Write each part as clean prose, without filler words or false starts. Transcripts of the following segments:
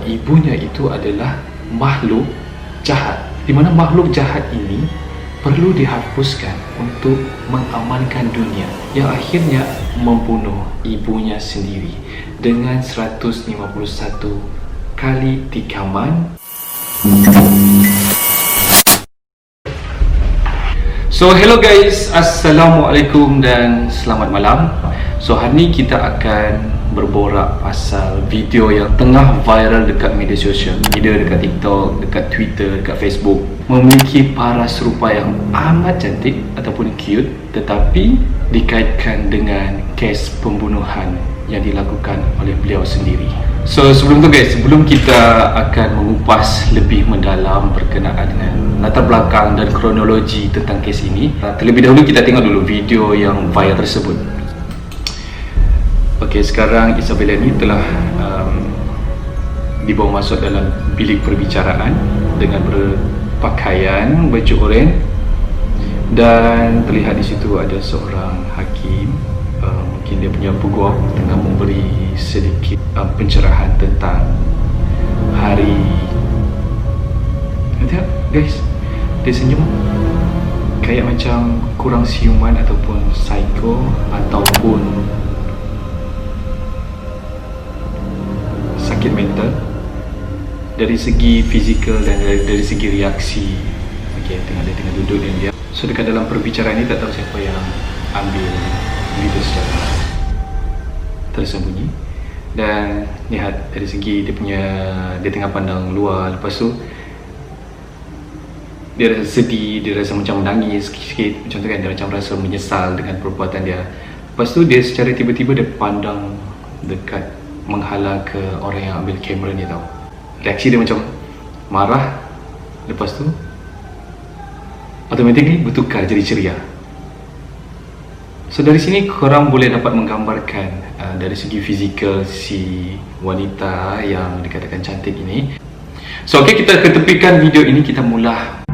ibunya itu adalah makhluk jahat, di mana makhluk jahat ini perlu dihapuskan untuk mengamankan dunia, yang akhirnya membunuh ibunya sendiri dengan 151 kali tikaman. So hello guys, Assalamualaikum dan selamat malam. So hari ni kita akan berborak pasal video yang tengah viral dekat media sosial, either dekat TikTok, dekat Twitter, dekat Facebook, memiliki paras rupa yang amat cantik ataupun cute, tetapi dikaitkan dengan kes pembunuhan yang dilakukan oleh beliau sendiri. So sebelum tu guys, sebelum kita akan mengupas lebih mendalam berkenaan dengan latar belakang dan kronologi tentang kes ini, terlebih dahulu kita tengok dulu video yang viral tersebut. Okey, sekarang Isabella ni telah dibawa masuk dalam bilik perbicaraan dengan berpakaian baju oranye, dan terlihat di situ ada seorang hakim. Mungkin dia punya peguam tengah memberi sedikit pencerahan tentang hari. Lihat guys, dia senyum kayak macam kurang siuman ataupun psycho ataupun sakit mental dari segi fizikal dan dari segi reaksi. Okey, tengah duduk dan dia. So dekat dalam perbicaraan ni tak tahu siapa yang ambil video secara tersembunyi, dan lihat dari segi dia tengah pandang luar. Lepas tu dia rasa sedih, dia rasa macam menangis sikit macam tu kan, dia macam rasa menyesal dengan perbuatan dia. Lepas tu dia secara tiba-tiba dia pandang dekat, menghala ke orang yang ambil kamera ni tau. Reaksi dia macam marah, lepas tu automatically bertukar jadi ceria. So dari sini korang boleh dapat menggambarkan dari segi fizikal si wanita yang dikatakan cantik ini. So okey, kita ketepikan video ini, kita mula.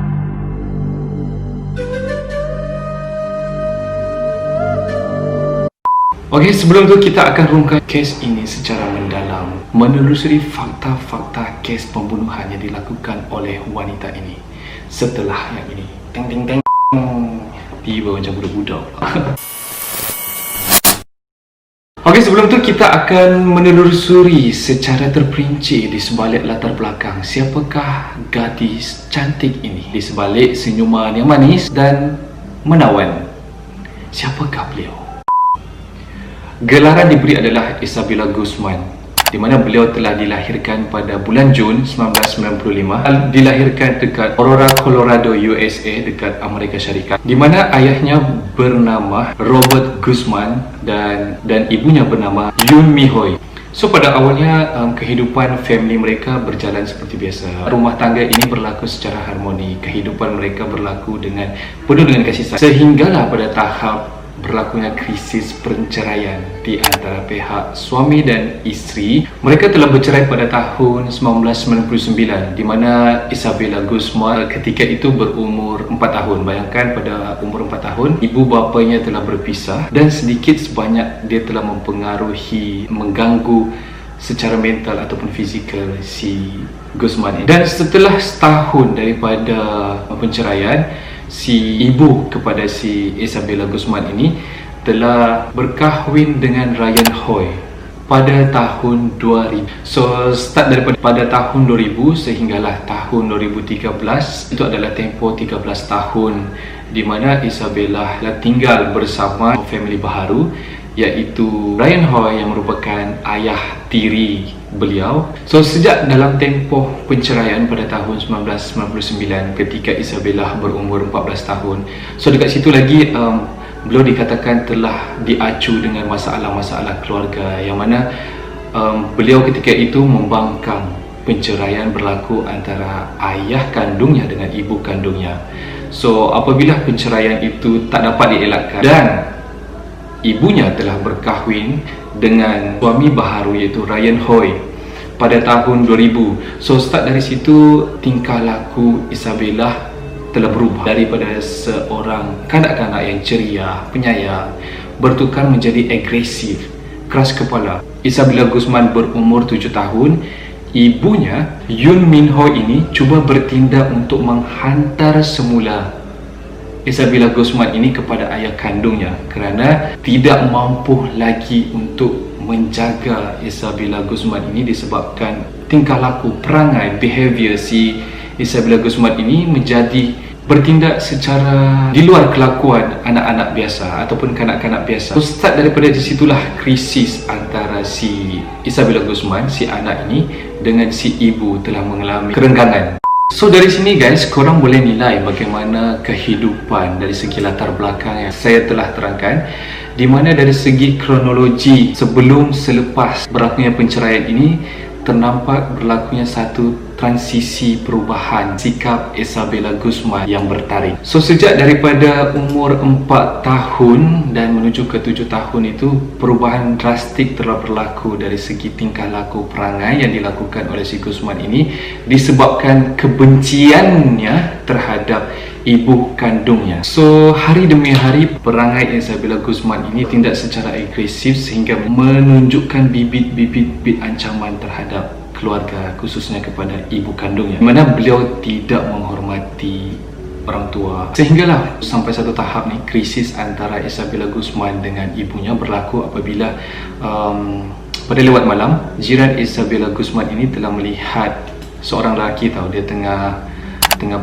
Okey, sebelum tu kita akan rungkai kes ini secara mendalam, menelusuri fakta-fakta kes pembunuhan yang dilakukan oleh wanita ini. Setelah yang ini, teng teng teng, tiba macam budak-budak. Okey, sebelum tu kita akan menelusuri secara terperinci di sebalik latar belakang siapakah gadis cantik ini, di sebalik senyuman yang manis dan menawan. Siapakah beliau? Gelaran diberi adalah Isabella Guzman, di mana beliau telah dilahirkan pada bulan Jun 1995. Dilahirkan dekat Aurora, Colorado, USA, dekat Amerika Syarikat, di mana ayahnya bernama Robert Guzman dan ibunya bernama Yun Mihoy. So pada awalnya kehidupan family mereka berjalan seperti biasa. Rumah tangga ini berlaku secara harmoni. Kehidupan mereka berlaku penuh dengan kasih sayang, sehinggalah pada tahap berlakunya krisis perceraian di antara pihak suami dan isteri. Mereka telah bercerai pada tahun 1999, di mana Isabella Guzman ketika itu berumur 4 tahun. Bayangkan, pada umur 4 tahun ibu bapanya telah berpisah, dan sedikit sebanyak dia telah mempengaruhi, mengganggu secara mental ataupun fizikal si Guzman ini. Dan setelah setahun daripada perceraian, si ibu kepada si Isabella Guzman ini telah berkahwin dengan Ryan Hoy pada tahun 2000. So start daripada pada tahun 2000 sehinggalah tahun 2013, itu adalah tempoh 13 tahun di mana Isabella tinggal bersama family baharu, iaitu Ryan Hoy yang merupakan ayah tiri beliau. So sejak dalam tempoh penceraian pada tahun 1999 ketika Isabella berumur 14 tahun, so dekat situ lagi beliau dikatakan telah diacu dengan masalah-masalah keluarga, yang mana beliau ketika itu membangkang penceraian berlaku antara ayah kandungnya dengan ibu kandungnya. So apabila penceraian itu tak dapat dielakkan dan ibunya telah berkahwin dengan suami baharu iaitu Ryan Hoy pada tahun 2000. So start dari situ tingkah laku Isabella telah berubah daripada seorang kanak-kanak yang ceria, penyayang, bertukar menjadi agresif, keras kepala. Isabella Guzman berumur 7 tahun, ibunya, Yoon Min Ho ini cuba bertindak untuk menghantar semula Isabella Guzman ini kepada ayah kandungnya kerana tidak mampu lagi untuk menjaga Isabella Guzman ini disebabkan tingkah laku, perangai, behavior si Isabella Guzman ini menjadi bertindak secara di luar kelakuan anak-anak biasa ataupun kanak-kanak biasa. So, start daripada di situlah krisis antara si Isabella Guzman, si anak ini, dengan si ibu telah mengalami kerenggangan. So dari sini guys, korang boleh nilai bagaimana kehidupan dari segi latar belakang yang saya telah terangkan, di mana dari segi kronologi sebelum selepas berlakunya penceraian ini ternampak berlakunya satu transisi perubahan sikap Isabella Guzman yang bertarik. So sejak daripada umur 4 tahun dan menuju ke 7 tahun itu, perubahan drastik telah berlaku dari segi tingkah laku perangai yang dilakukan oleh si Guzman ini disebabkan kebenciannya terhadap ibu kandungnya. So hari demi hari perangai Isabella Guzman ini tindak secara agresif sehingga menunjukkan bibit-bibit ancaman terhadap keluarga, khususnya kepada ibu kandungnya, di mana beliau tidak menghormati orang tua, sehinggalah sampai satu tahap ni krisis antara Isabella Guzman dengan ibunya berlaku apabila pada lewat malam jiran Isabella Guzman ini telah melihat seorang lelaki dia tengah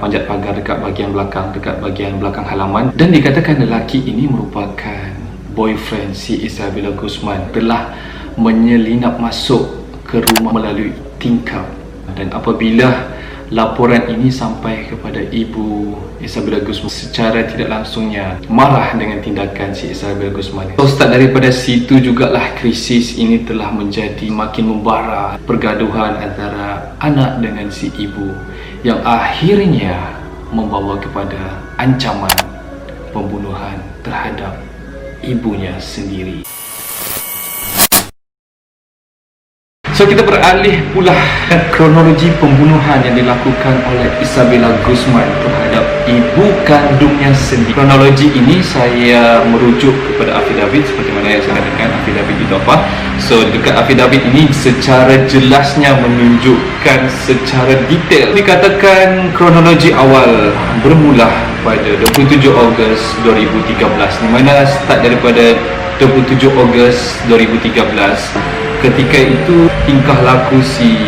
panjat pagar dekat bahagian belakang halaman, dan dikatakan lelaki ini merupakan boyfriend si Isabella Guzman, telah menyelinap masuk ke rumah melalui tingkap. Dan apabila laporan ini sampai kepada ibu Isabella Guzman, secara tidak langsungnya marah dengan tindakan si Isabella Guzman. So start daripada situ jugalah krisis ini telah menjadi makin membara, pergaduhan antara anak dengan si ibu yang akhirnya membawa kepada ancaman pembunuhan terhadap ibunya sendiri. So kita beralih pula kronologi pembunuhan yang dilakukan oleh Isabella Guzman terhadap ibu kandungnya sendiri. Kronologi ini saya merujuk kepada afidavit seperti mana yang saya katakan afidavit itu apa. So dekat afidavit ini secara jelasnya menunjukkan secara detail. Dikatakan kronologi awal bermula pada 27 Ogos 2013, di mana start daripada 27 Ogos 2013. Ketika itu tingkah laku si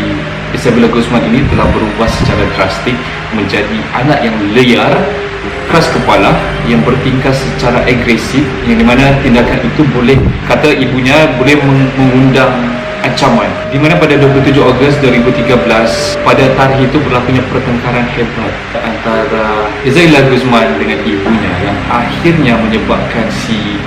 Isabella Guzman ini telah berubah secara drastik menjadi anak yang liar, keras kepala, yang bertingkah secara agresif, yang dimana tindakan itu boleh, kata ibunya, boleh mengundang ancaman. Di mana pada 27 Ogos 2013 pada tarikh itu berlakunya pertengkaran hebat antara Isabella Guzman dengan ibunya yang akhirnya menyebabkan si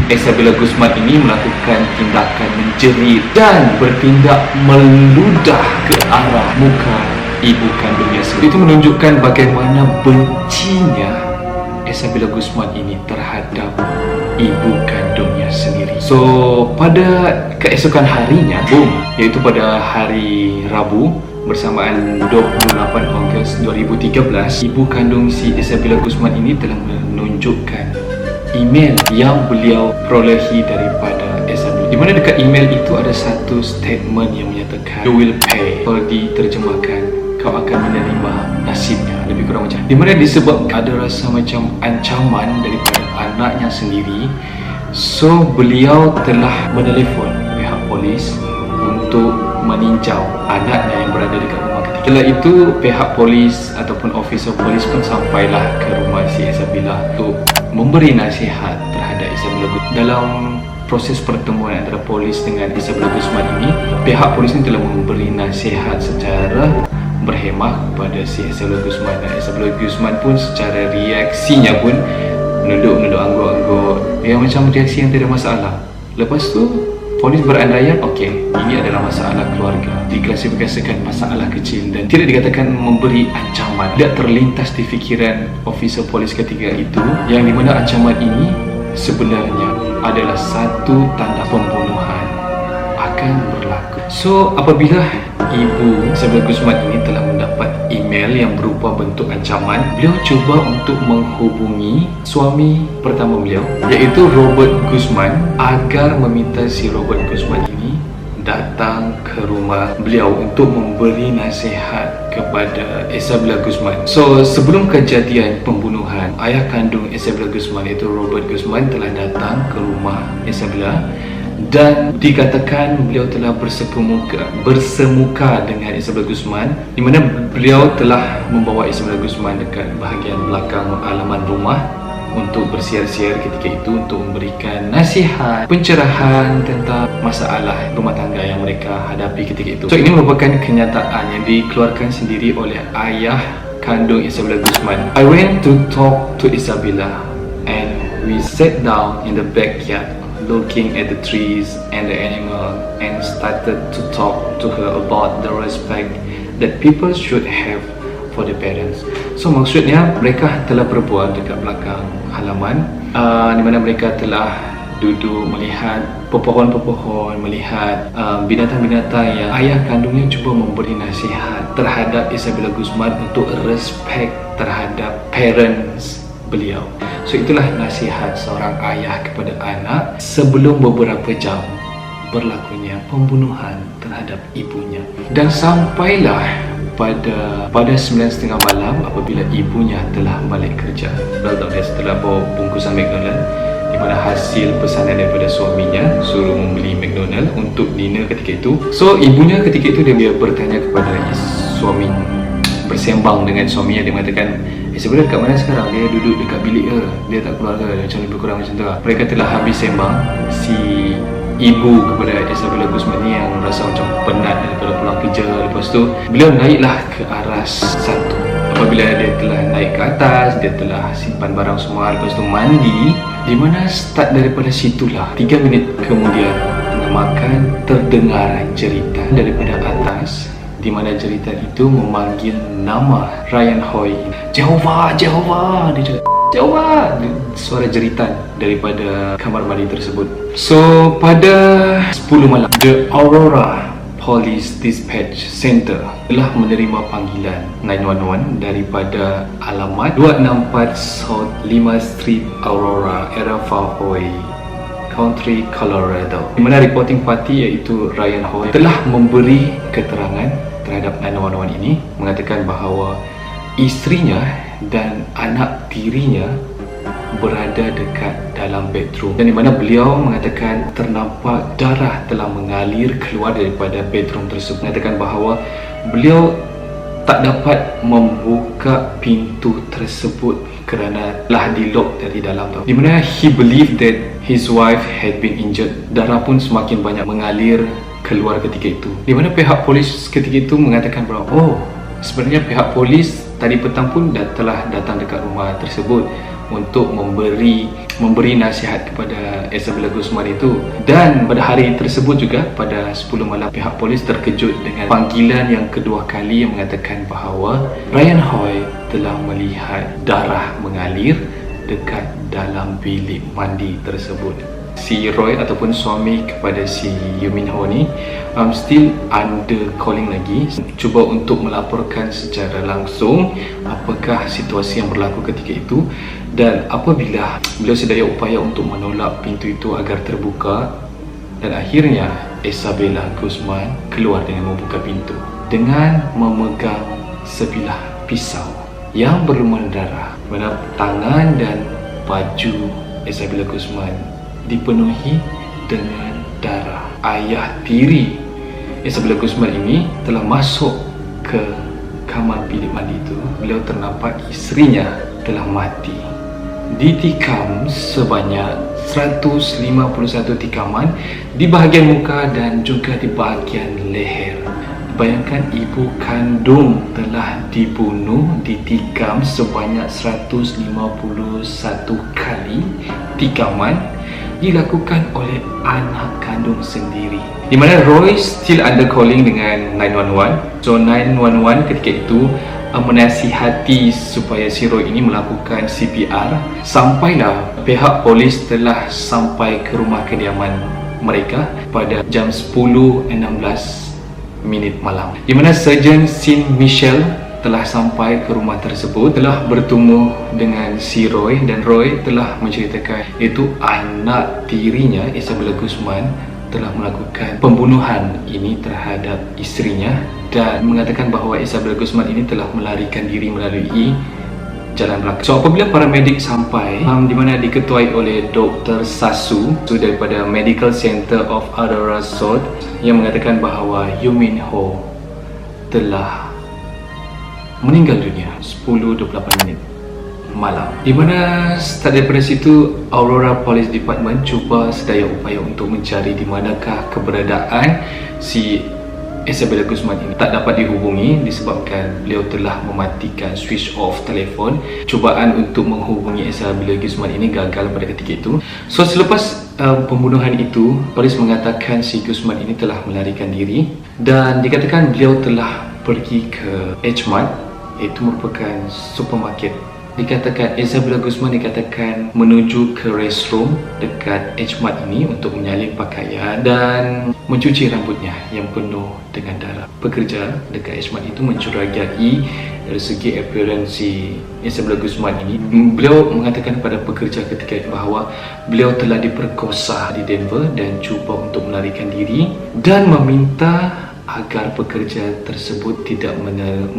Isabella Guzman ini melakukan tindakan menjerit dan bertindak meludah ke arah muka ibu kandungnya sendiri. Itu menunjukkan bagaimana bencinya Isabella Guzman ini terhadap ibu kandungnya sendiri. So pada keesokan harinya, iaitu pada hari Rabu bersamaan 28 Ogos 2013, ibu kandung si Isabella Guzman ini telah menunjukkan email yang beliau perolehi daripada Isabella, di mana dekat email itu ada satu statement yang menyatakan you will pay. Kalau diterjemahkan, kau akan menerima nasibnya, lebih kurang macam, di mana disebabkan ada rasa macam ancaman daripada anaknya sendiri. So beliau telah menelefon pihak polis untuk meninjau anaknya yang berada dekat rumah ketika. Setelah itu pihak polis ataupun officer polis pun sampailah ke rumah si Isabella untuk memberi nasihat terhadap Isabella Guzman. Dalam proses pertemuan antara polis dengan Isabella Guzman ini, pihak polis ini telah memberi nasihat secara berhemah kepada si Isabella Guzman, dan Isabella Guzman pun secara reaksinya pun menunduk angguk-angguk, yang macam reaksi yang tidak masalah. Lepas tu polis berandaian, okey, ini adalah masalah keluarga, diklasifikasikan masalah kecil dan tidak dikatakan memberi ancaman. Tidak terlintas di fikiran officer polis ketika itu yang dimana ancaman ini sebenarnya adalah satu tanda pembunuhan akan berlaku. So apabila ibu Isabella Guzman ini telah mendapat email yang berupa bentuk ancaman, beliau cuba untuk menghubungi suami pertama beliau, iaitu Robert Guzman, agar meminta si Robert Guzman ini datang ke rumah beliau untuk memberi nasihat kepada Isabella Guzman. So, sebelum kejadian pembunuhan, ayah kandung Isabella Guzman iaitu Robert Guzman telah datang ke rumah Isabella dan dikatakan beliau telah bersemuka dengan Isabella Guzman, di mana beliau telah membawa Isabella Guzman dekat bahagian belakang halaman rumah untuk bersiar-siar ketika itu untuk memberikan nasihat, pencerahan tentang masalah rumah tangga yang mereka hadapi ketika itu. So, ini merupakan kenyataan yang dikeluarkan sendiri oleh ayah kandung Isabella Guzman. I went to talk to Isabella and we sat down in the backyard looking at the trees and the animal and started to talk to her about the respect that people should have for the parents. So, maksudnya mereka telah berbual dekat belakang halaman di mana mereka telah duduk melihat pepohon-pepohon, melihat binatang-binatang yang ayah kandungnya cuba memberi nasihat terhadap Isabella Guzman untuk respect terhadap parents beliau. So, itulah nasihat seorang ayah kepada anak sebelum beberapa jam berlakunya pembunuhan terhadap ibunya. Dan sampailah pada 9:30 malam apabila ibunya telah balik kerja. Dia setelah bawa bungkusan McDonald di mana hasil pesanan daripada suaminya suruh membeli McDonald untuk dinner ketika itu. So, ibunya ketika itu dia bertanya kepada suami, bersembang dengan suaminya. Dia mengatakan, sebenarnya kat mana sekarang? Dia duduk dekat bilik ke? Dia tak keluar ke? Macam lebih kurang macam tu lah. Mereka telah habis sembang. Si ibu kepada Isabella Guzman ni yang rasa macam penat daripada pulang kerja. Lepas tu beliau naiklah ke aras satu. Apabila dia telah naik ke atas, dia telah simpan barang semua, lepas tu mandi. Di mana start daripada situlah 3 minit kemudian tengah makan terdengar jeritan daripada atas, di mana jeritan itu memanggil nama Ryan Hoy. Jehovah, Jehovah, dia cakap Jehovah. Suara jeritan daripada kamar mandi tersebut. So, pada 10 malam, The Aurora Police Dispatch Center telah menerima panggilan 911 daripada alamat 264 South 5 Street, Aurora, Arapahoe Country, Colorado, di mana reporting party iaitu Ryan Hoy telah memberi keterangan terhadap 911 ini, mengatakan bahawa isterinya dan anak tirinya berada dekat dalam bedroom, dan di mana beliau mengatakan ternampak darah telah mengalir keluar daripada bedroom tersebut. Mengatakan bahawa beliau tak dapat membuka pintu tersebut kerana telah di-lock dari dalam tau. Di mana he believed that his wife had been injured. Darah pun semakin banyak mengalir keluar ketika itu. Di mana pihak polis ketika itu mengatakan bahawa sebenarnya pihak polis tadi petang pun telah datang dekat rumah tersebut untuk memberi nasihat kepada Isabella Guzman itu. Dan pada hari tersebut juga pada 10 malam, pihak polis terkejut dengan panggilan yang kedua kali yang mengatakan bahawa Ryan Hoy telah melihat darah mengalir dekat dalam bilik mandi tersebut. Si Roy ataupun suami kepada si Yumin Ho ni still under calling lagi, cuba untuk melaporkan secara langsung apakah situasi yang berlaku ketika itu. Dan apabila beliau sedaya upaya untuk menolak pintu itu agar terbuka, dan akhirnya Isabella Guzman keluar dengan membuka pintu dengan memegang sebilah pisau yang berlumuran darah, mana tangan dan baju Isabella Guzman dipenuhi dengan darah. Ayah tiri Isabella Guzman ini telah masuk ke kamar bilik mandi itu. Beliau ternampak isterinya telah mati, ditikam sebanyak 151 tikaman di bahagian muka dan juga di bahagian leher. Bayangkan, ibu kandung telah dibunuh, ditikam sebanyak 151 kali tikaman dilakukan oleh anak kandung sendiri. Di mana Roy still under calling dengan 911. So 911 ketika itu menasihati supaya si Roy ini melakukan CPR. Sampailah pihak polis telah sampai ke rumah kediaman mereka pada jam 10.16 malam, di mana Sergeant Sin Michel telah sampai ke rumah tersebut, telah bertemu dengan si Roy, dan Roy telah menceritakan itu anak tirinya Isabella Guzman telah melakukan pembunuhan ini terhadap isterinya dan mengatakan bahawa Isabella Guzman ini telah melarikan diri melalui jalan belakang. So apabila paramedik sampai di mana diketuai oleh Dr. Sasu daripada Medical Center of Aurora South yang mengatakan bahawa Yu Min Ho telah meninggal dunia 10:28 malam. Di mana start daripada situ Aurora Police Department cuba sedaya upaya untuk mencari di manakah keberadaan si Isabella Guzman ini. Tak dapat dihubungi disebabkan beliau telah mematikan switch off telefon. Cubaan untuk menghubungi Isabella Guzman ini gagal pada ketika itu. So selepas pembunuhan itu, polis mengatakan si Guzman ini telah melarikan diri dan dikatakan beliau telah pergi ke H-Mart, iaitu merupakan supermarket. Dikatakan Isabella Guzman dikatakan menuju ke restroom dekat H-Mart ini untuk menyalin pakaian dan mencuci rambutnya yang penuh dengan darah. Pekerja dekat H-Mart itu mencurigai dari segi appearance si Isabella Guzman ini. Beliau mengatakan kepada pekerja ketika itu bahawa beliau telah diperkosa di Denver dan cuba untuk melarikan diri dan meminta agar pekerja tersebut tidak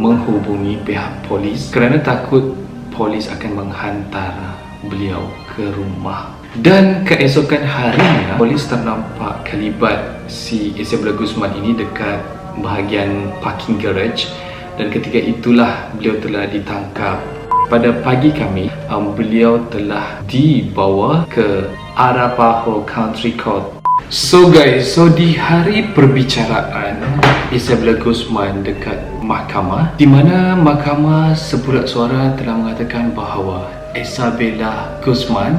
menghubungi pihak polis kerana takut polis akan menghantar beliau ke rumah. Dan keesokan harinya, polis ternampak kelibat si Isabella Guzman ini dekat bahagian parking garage dan ketika itulah beliau telah ditangkap. Pada pagi kami, beliau telah dibawa ke Arapahoe Country Court. So guys, di hari perbicaraan Isabella Guzman dekat mahkamah, di mana mahkamah sebulat suara telah mengatakan bahawa Isabella Guzman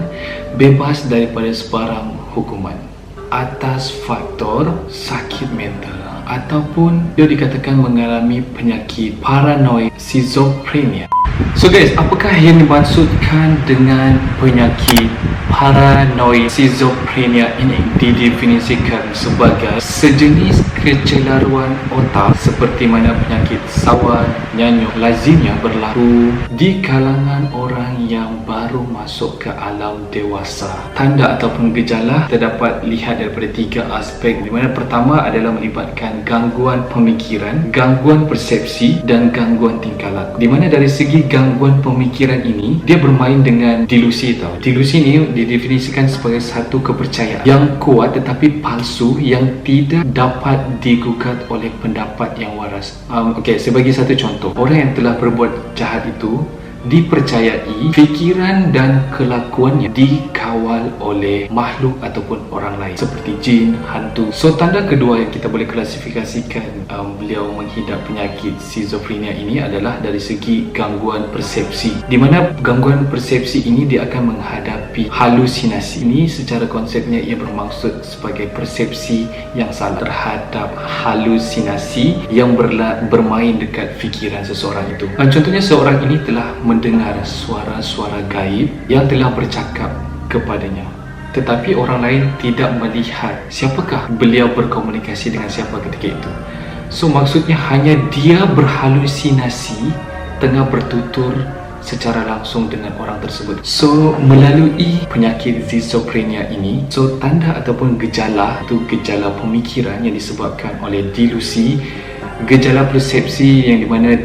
bebas daripada sebarang hukuman atas faktor sakit mental ataupun dia dikatakan mengalami penyakit paranoid schizophrenia. So guys, apakah yang dimaksudkan dengan penyakit paranoid schizophrenia ini? Didefinisikan sebagai sejenis kecelaruan otak seperti mana penyakit sawan nyanyuk lazimnya berlaku di kalangan orang yang baru masuk ke alam dewasa. Tanda ataupun gejala terdapat lihat daripada 3 aspek, di mana pertama adalah melibatkan gangguan pemikiran, gangguan persepsi dan gangguan tingkah laku. Di mana dari segi gangguan pemikiran ini, dia bermain dengan delusi tau. Delusi ini didefinisikan sebagai satu kepercayaan yang kuat tetapi palsu yang tidak dapat digugat oleh pendapat yang waras. Okey, saya bagi satu contoh. Orang yang telah berbuat jahat itu dipercayai fikiran dan kelakuannya dikawal oleh makhluk ataupun orang lain seperti jin, hantu. So tanda kedua yang kita boleh klasifikasikan beliau menghidap penyakit schizophrenia ini adalah dari segi gangguan persepsi, di mana gangguan persepsi ini dia akan menghadapi halusinasi. Ini secara konsepnya ia bermaksud sebagai persepsi yang salah terhadap halusinasi yang bermain dekat fikiran seseorang itu. Contohnya seorang ini telah mendengar suara-suara gaib yang telah bercakap kepadanya, tetapi orang lain tidak melihat siapakah beliau berkomunikasi dengan siapa ketika itu. So maksudnya hanya dia berhalusinasi tengah bertutur secara langsung dengan orang tersebut. So melalui penyakit schizophrenia ini, so tanda ataupun gejala itu gejala pemikiran yang disebabkan oleh delusi, gejala persepsi yang dimana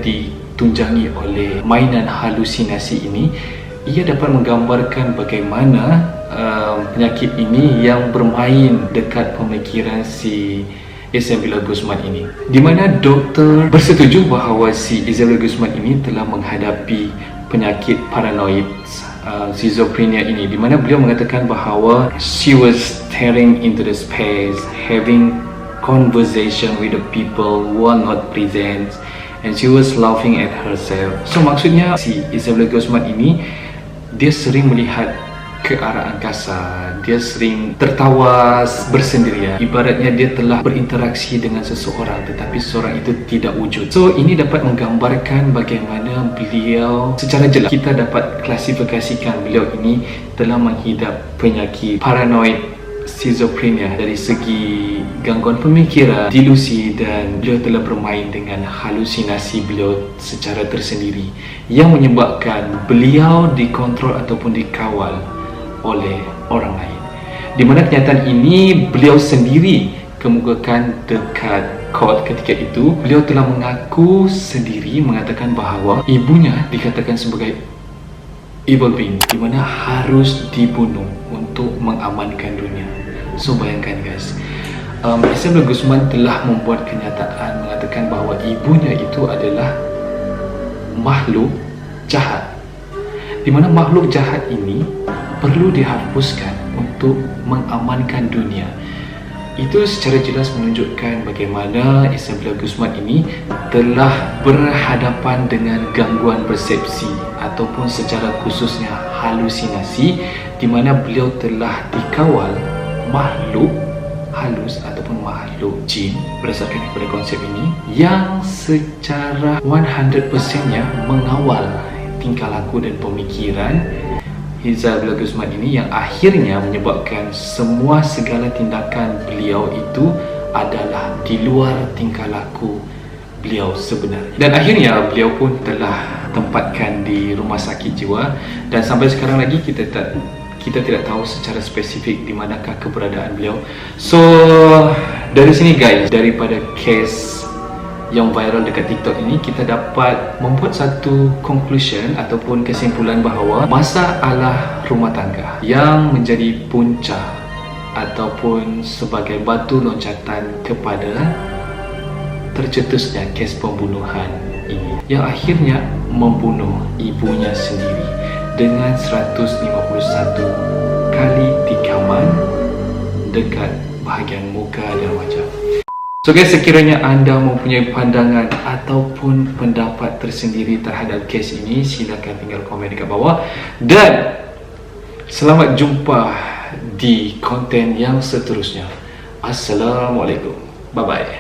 tunjangi oleh mainan halusinasi ini. Ia dapat menggambarkan bagaimana penyakit ini yang bermain dekat pemikiran si Isabella Guzman ini, di mana doktor bersetuju bahawa si Isabella Guzman ini telah menghadapi penyakit paranoid schizophrenia ini, di mana beliau mengatakan bahawa she was staring into the space, having conversation with the people who are not present, and she was laughing at herself. So maksudnya si Isabella Guzman ini dia sering melihat ke arah angkasa, dia sering tertawa bersendirian. Ibaratnya dia telah berinteraksi dengan seseorang tetapi seseorang itu tidak wujud. So ini dapat menggambarkan bagaimana beliau secara jelas kita dapat klasifikasikan beliau ini telah menghidap penyakit paranoid schizophrenia dari segi gangguan pemikiran, delusi, dan beliau telah bermain dengan halusinasi beliau secara tersendiri yang menyebabkan beliau dikontrol ataupun dikawal oleh orang lain. Di mana kenyataan ini beliau sendiri kemukakan dekat court ketika itu. Beliau telah mengaku sendiri mengatakan bahawa ibunya dikatakan sebagai evil being, di mana harus dibunuh untuk mengamankan dunia. So bayangkan guys, Isabella Guzman telah membuat kenyataan mengatakan bahawa ibunya itu adalah makhluk jahat, di mana makhluk jahat ini perlu dihapuskan untuk mengamankan dunia. Itu secara jelas menunjukkan bagaimana Isabella Guzman ini telah berhadapan dengan gangguan persepsi ataupun secara khususnya halusinasi, di mana beliau telah dikawal makhluk halus ataupun makhluk jin berdasarkan kepada konsep ini yang secara 100%-nya mengawal tingkah laku dan pemikiran Isabella Guzman ini, yang akhirnya menyebabkan segala tindakan beliau itu adalah di luar tingkah laku beliau sebenarnya. Dan akhirnya beliau pun telah tempatkan di rumah sakit jiwa, dan sampai sekarang lagi kita tidak tahu secara spesifik di manakah keberadaan beliau. So dari sini guys, daripada kes yang viral dekat TikTok ini, kita dapat membuat satu conclusion ataupun kesimpulan bahawa masalah rumah tangga yang menjadi punca ataupun sebagai batu loncatan kepada tercetusnya kes pembunuhan ini, yang akhirnya membunuh ibunya sendiri dengan 151 kali tikaman dekat bahagian muka dan wajah. So guys, sekiranya anda mempunyai pandangan ataupun pendapat tersendiri terhadap kes ini, silakan tinggal komen dekat bawah. Dan selamat jumpa di konten yang seterusnya. Assalamualaikum. Bye bye.